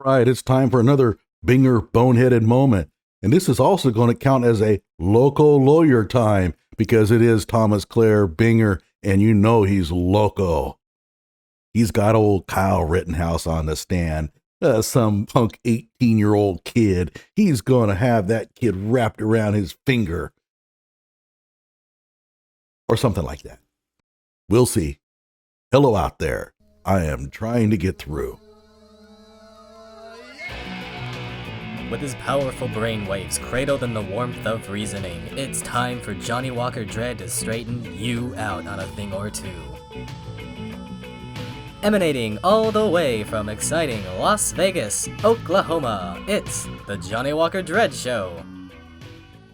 Right, it's time for another Binger boneheaded moment. And this is also going to count as a loco lawyer time because it is Thomas Clair Binger, and you know he's loco. He's got old Kyle Rittenhouse on the stand, some punk 18-year-old kid. He's going to have that kid wrapped around his finger or something like that. We'll see. Hello out there. I am trying to get through. With his powerful brainwaves cradled in the warmth of reasoning, it's time for Johnnie Walker Dread to straighten you out on a thing or two. Emanating all the way from exciting Las Vegas, Oklahoma, it's the Johnnie Walker Dread Show.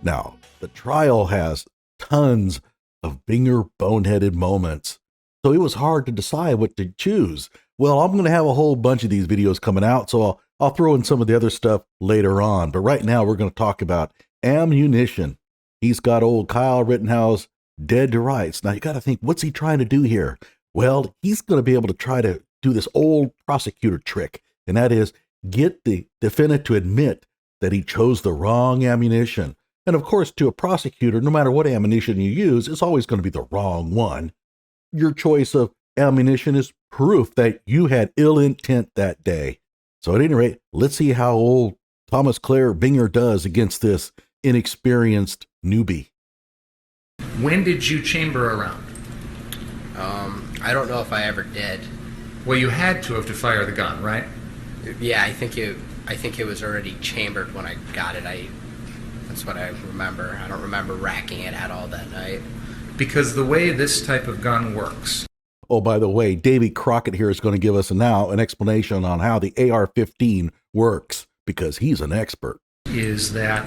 Now, the trial has tons of Binger boneheaded moments, so it was hard to decide what to choose. Well, I'm going to have a whole bunch of these videos coming out, so I'll throw in some of the other stuff later on. But right now, we're going to talk about ammunition. He's got old Kyle Rittenhouse dead to rights. Now, you got to think, what's he trying to do here? Well, he's going to be able to try to do this old prosecutor trick, and that is get the defendant to admit that he chose the wrong ammunition. And of course, to a prosecutor, no matter what ammunition you use, it's always going to be the wrong one. Your choice of ammunition is proof that you had ill intent that day. So at any rate, let's see how old Thomas Clair Binger does against this inexperienced newbie. When did you chamber a round? I don't know if I ever did. Well, you had to have to fire the gun, right? Yeah, I think it was already chambered when I got it. That's what I remember. I don't remember racking it at all that night. Because the way this type of gun works. Oh, by the way, Davy Crockett here is going to give us now an explanation on how the AR-15 works, because he's an expert. Is that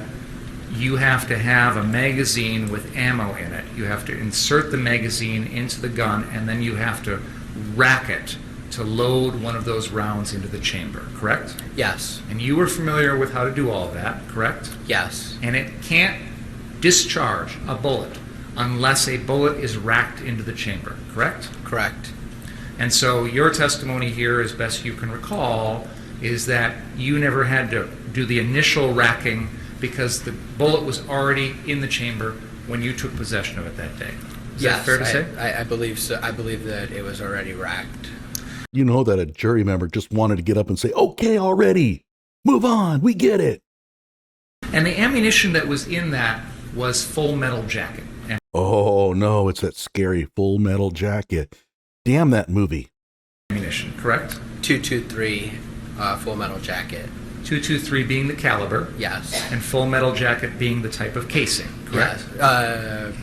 you have to have a magazine with ammo in it. You have to insert the magazine into the gun, and then you have to rack it to load one of those rounds into the chamber, correct? Yes. And you were familiar with how to do all of that, correct? Yes. And it can't discharge a bullet unless a bullet is racked into the chamber, correct? Correct. And so your testimony here, as best you can recall, is that you never had to do the initial racking because the bullet was already in the chamber when you took possession of it that day. Is that fair to say? I believe so. I believe that it was already racked. You know that a jury member just wanted to get up and say, okay, already, move on, we get it. And the ammunition that was in that was Full Metal Jacket. And Oh, no, it's that scary Full Metal Jacket. Damn that movie. ammunition, correct? 223 Full Metal Jacket. 223 being the caliber, Yes. and Full Metal Jacket being the type of casing, correct? Yes.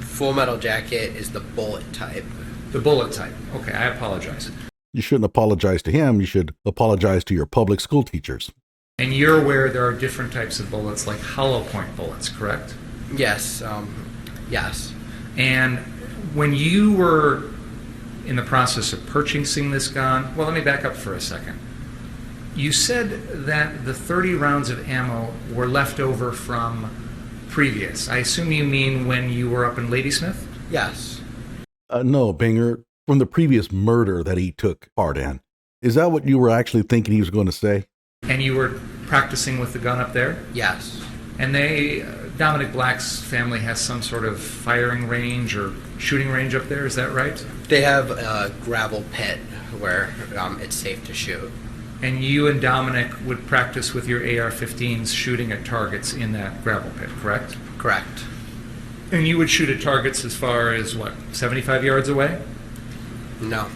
Full Metal Jacket is the bullet type. The bullet type. Okay, I apologize. You shouldn't apologize to him. You should apologize to your public school teachers. And you're aware there are different types of bullets, like hollow point bullets, correct? Yes. Yes. And when you were in the process of purchasing this gun, well, let me back up for a second. You said that the 30 rounds of ammo were left over from previous. I assume you mean when you were up in Ladysmith? Yes. No, Binger, from the previous murder that he took part in. Is that what you were actually thinking he was going to say? And you were practicing with the gun up there? Yes. And Dominic Black's family has some sort of firing range or shooting range up there, is that right? They have a gravel pit where it's safe to shoot. And you and Dominic would practice with your AR-15s shooting at targets in that gravel pit, correct? Correct. And you would shoot at targets as far as, what, 75 yards away? No.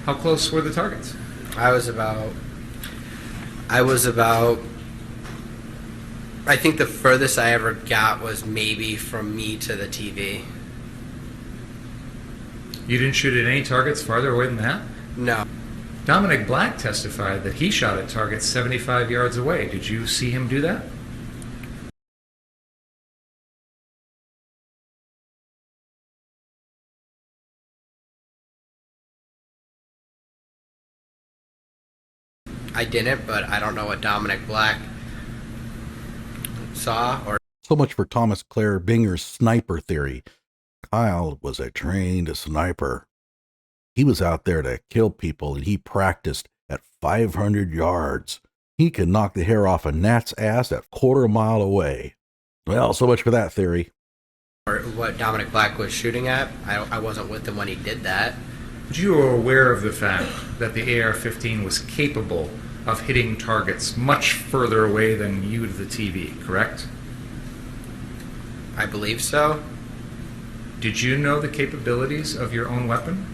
How close were the targets? I think the furthest I ever got was maybe from me to the TV. You didn't shoot at any targets farther away than that? No. Dominic Black testified that he shot at targets 75 yards away. Did you see him do that? I didn't, but I don't know what Dominic Black saw or... So much for Thomas Clair Binger's sniper theory. Kyle was a trained sniper. He was out there to kill people, and he practiced at 500 yards. He can knock the hair off a gnat's ass at quarter mile away. Well, so much for that theory. Or what Dominic Black was shooting at. I wasn't with him when he did that. But you were aware of the fact that the AR-15 was capable of hitting targets much further away than you to the TV, correct? I believe so. Did you know the capabilities of your own weapon?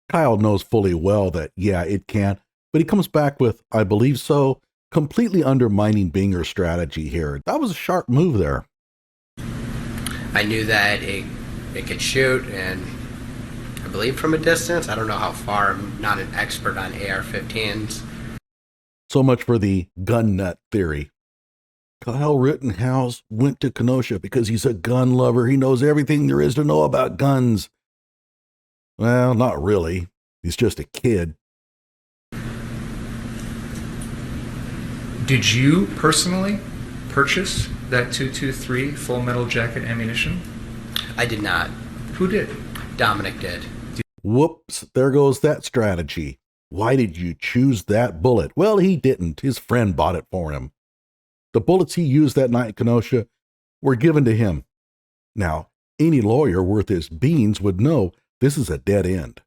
Kyle knows fully well that, yeah, it can, but he comes back with, I believe so, completely undermining Binger's strategy here. That was a sharp move there. I knew that it could shoot, and I believe from a distance. I don't know how far. I'm not an expert on AR-15s. So much for the gun nut theory. Kyle Rittenhouse went to Kenosha because he's a gun lover. He knows everything there is to know about guns. Well, not really. He's just a kid. Did you personally purchase that .223 full metal jacket ammunition? I did not. Who did? Dominic did. Whoops, there goes that strategy. Why did you choose that bullet? Well, he didn't. His friend bought it for him. The bullets he used that night in Kenosha were given to him. Now, any lawyer worth his beans would know this is a dead end.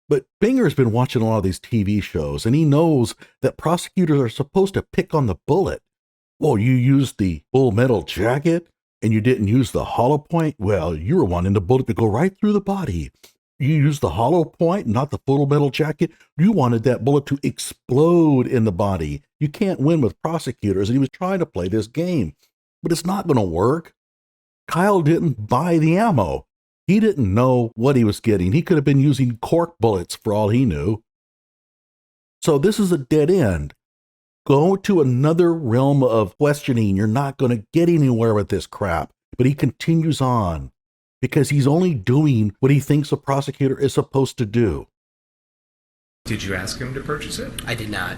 But Binger's been watching a lot of these TV shows, and he knows that prosecutors are supposed to pick on the bullet. Well, you used the full metal jacket, and you didn't use the hollow point? Well, you were wanting the bullet to go right through the body. You used the hollow point, not the full metal jacket. You wanted that bullet to explode in the body. You can't win with prosecutors, and he was trying to play this game. But it's not going to work. Kyle didn't buy the ammo. He didn't know what he was getting. He could have been using cork bullets for all he knew. So this is a dead end. Go to another realm of questioning. You're not going to get anywhere with this crap. But he continues on because he's only doing what he thinks a prosecutor is supposed to do. Did you ask him to purchase it? I did not.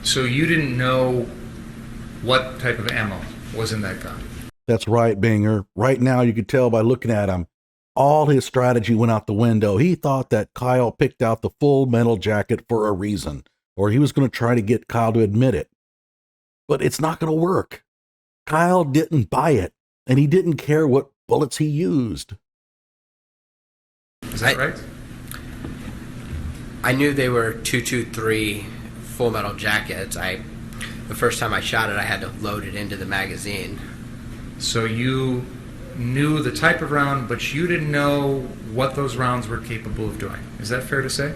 So you didn't know what type of ammo was in that gun? That's right, Binger. Right now, you can tell by looking at him, all his strategy went out the window. He thought that Kyle picked out the full metal jacket for a reason, or he was going to try to get Kyle to admit it. But it's not going to work. Kyle didn't buy it, and he didn't care what bullets he used. Is that right? I knew they were 223 full metal jackets. The first time I shot it, I had to load it into the magazine. So you knew the type of round, but you didn't know what those rounds were capable of doing. Is that fair to say?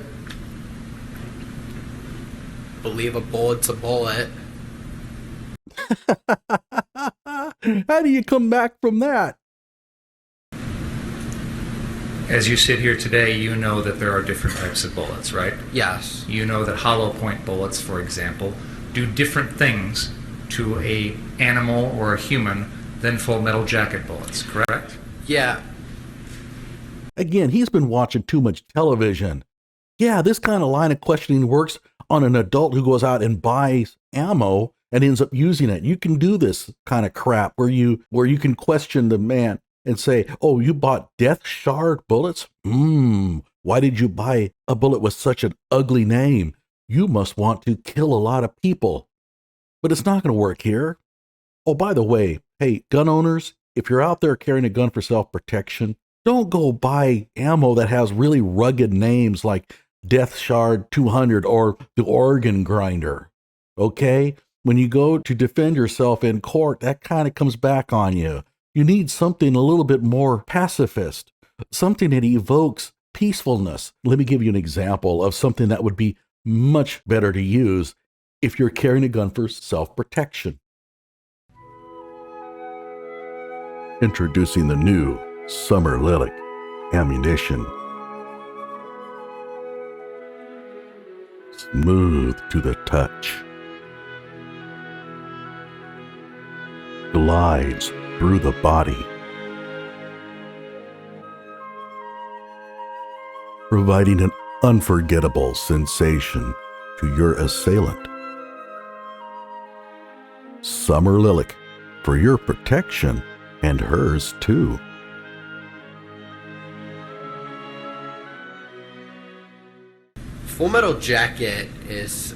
Believe a bullet's a bullet. How do you come back from that? As you sit here today, you know that there are different types of bullets, right? Yes. You know that hollow point bullets, for example, do different things to a animal or a human than full metal jacket bullets, correct? Yeah. Again, he's been watching too much television. Yeah, this kind of line of questioning works on an adult who goes out and buys ammo and ends up using it. You can do this kind of crap where you can question the man and say, oh, you bought death shard bullets? Why did you buy a bullet with such an ugly name? You must want to kill a lot of people. But it's not going to work here. Oh, by the way, hey, gun owners, if you're out there carrying a gun for self-protection, don't go buy ammo that has really rugged names like Death Shard 200 or the Organ Grinder. Okay? When you go to defend yourself in court, that kind of comes back on you. You need something a little bit more pacifist, something that evokes peacefulness. Let me give you an example of something that would be much better to use if you're carrying a gun for self-protection. Introducing the new Summer Lilac ammunition. Smooth to the touch. Glides through the body, providing an unforgettable sensation to your assailant. Summer Lilac, for your protection and hers too. Full Metal Jacket is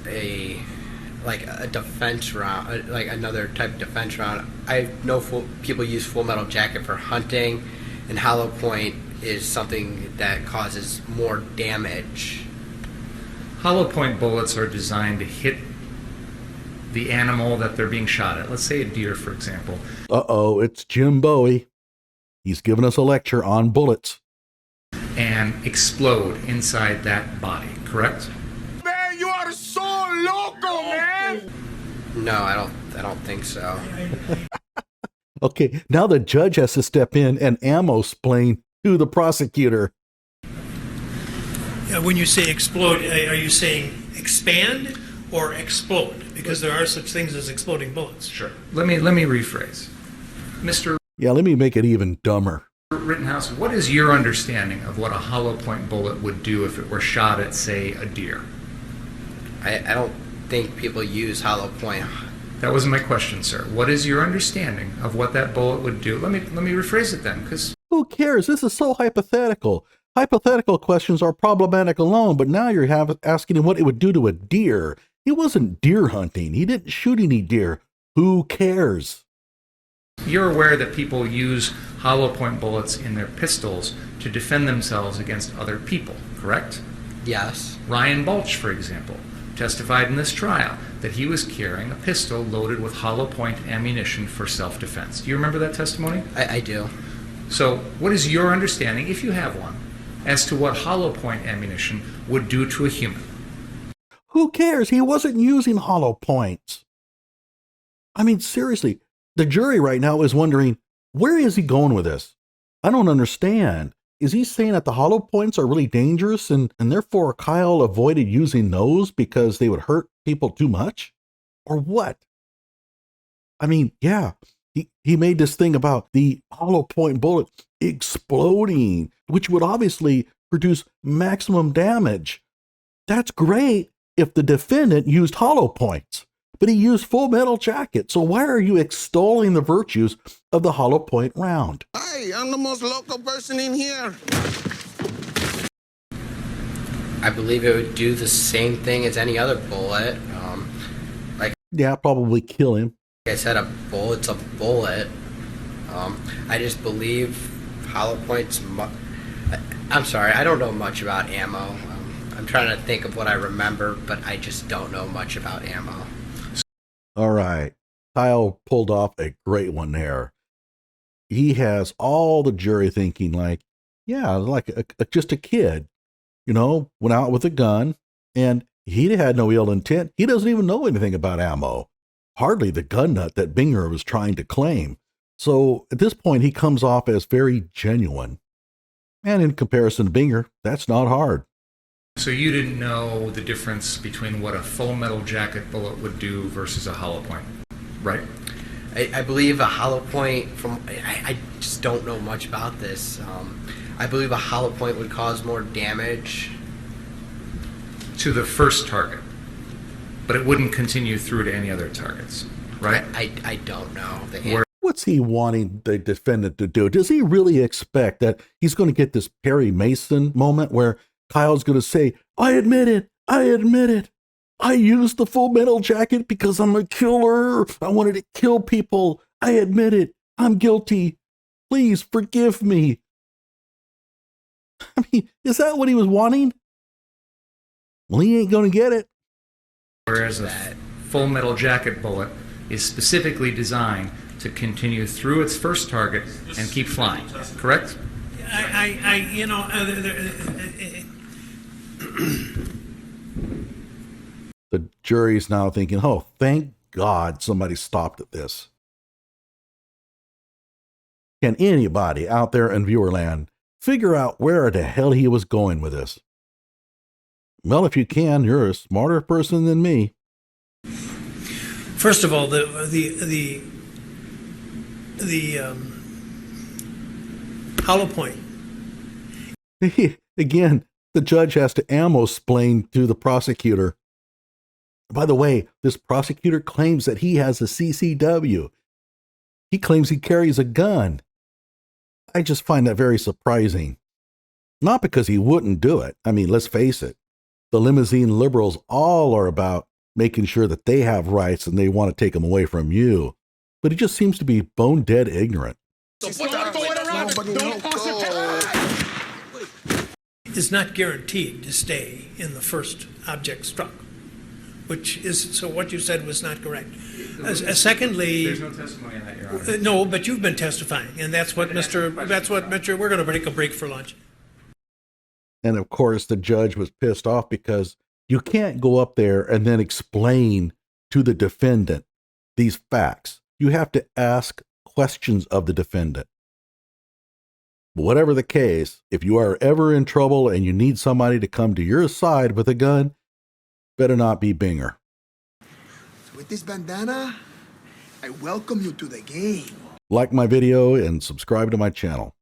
like a defense round, like another type of defense round. I know people use Full Metal Jacket for hunting, and Hollow Point is something that causes more damage. Hollow point bullets are designed to hit the animal that they're being shot at. Let's say a deer, for example. Uh-oh, it's Jim Bowie. He's giving us a lecture on bullets. And explode inside that body, correct? Man, you are so loco, man! No, I don't think so. Okay, now the judge has to step in and ammo-splain to the prosecutor. When you say explode, are you saying expand or explode? Because there are such things as exploding bullets. Sure. Let me rephrase. Mr. Yeah, let me make it even dumber. Rittenhouse, what is your understanding of what a hollow point bullet would do if it were shot at, say, a deer? I don't think people use hollow point. That wasn't my question, sir. What is your understanding of what that bullet would do? Let me rephrase it then, because Who cares? This is so hypothetical. Hypothetical questions are problematic alone, but now you're asking him what it would do to a deer. He wasn't deer hunting. He didn't shoot any deer. Who cares? you're aware that people use hollow point bullets in their pistols to defend themselves against other people, correct? Yes. Ryan Balch, for example, testified in this trial that he was carrying a pistol loaded with hollow point ammunition for self-defense. Do you remember that testimony? I do. So what is your understanding, if you have one, as to what hollow point ammunition would do to a human? Who cares? He wasn't using hollow points. I mean, seriously, the jury right now is wondering, where is he going with this? I don't understand. Is he saying that the hollow points are really dangerous and therefore Kyle avoided using those because they would hurt people too much? Or what? I mean, yeah, he made this thing about the hollow point bullet exploding, which would obviously produce maximum damage. That's great if the defendant used hollow points, but he used Full Metal Jacket. So why are you extolling the virtues of the hollow point round? Hey, I'm the most local person in here. I believe it would do the same thing as any other bullet. Yeah, probably kill him. Like I said, a bullet's a bullet. I just believe hollow points. I'm sorry, I don't know much about ammo. I'm trying to think of what I remember, but I just don't know much about ammo. All right. Kyle pulled off a great one there. He has all the jury thinking like, yeah, like just a kid, went out with a gun and he had no ill intent. He doesn't even know anything about ammo. Hardly the gun nut that Binger was trying to claim. So at this point, he comes off as very genuine. And in comparison to Binger, that's not hard. So you didn't know the difference between what a Full Metal Jacket bullet would do versus a hollow point, right? I believe a hollow point I just don't know much about this. I believe a hollow point would cause more damage To the first target, but it wouldn't continue through to any other targets, right? I don't know. What's he wanting the defendant to do? Does he really expect that he's going to get this Perry Mason moment where Kyle's going to say, I admit it. I used the Full Metal Jacket because I'm a killer. I wanted to kill people. I admit it. I'm guilty. Please forgive me. I mean, is that what he was wanting? Well, he ain't going to get it. Whereas a Full Metal Jacket bullet is specifically designed to continue through its first target and keep flying, correct? The jury's now thinking, oh, thank God somebody stopped at this. Can anybody out there in viewerland figure out where the hell he was going with this? Well, if you can, you're a smarter person than me. First of all, the hollow point. Again, the judge has to ammo-splain to the prosecutor. By the way, this prosecutor claims that he has a CCW. He claims he carries a gun. I just find that very surprising. Not because he wouldn't do it. I mean, let's face it. The limousine liberals all are about making sure that they have rights and they want to take them away from you. But he just seems to be bone dead ignorant. Is not guaranteed to stay in the first object struck, which is, so what you said was not correct. Secondly, There's no testimony on that, Your Honor. no, but you've been testifying, and that's what Mr. We're going to take a break for lunch. And of course, the judge was pissed off because you can't go up there and then explain to the defendant these facts. You have to ask questions of the defendant. But whatever the case, if you are ever in trouble and you need somebody to come to your side with a gun, better not be Binger. With this bandana, I welcome you to the game. Like my video and subscribe to my channel.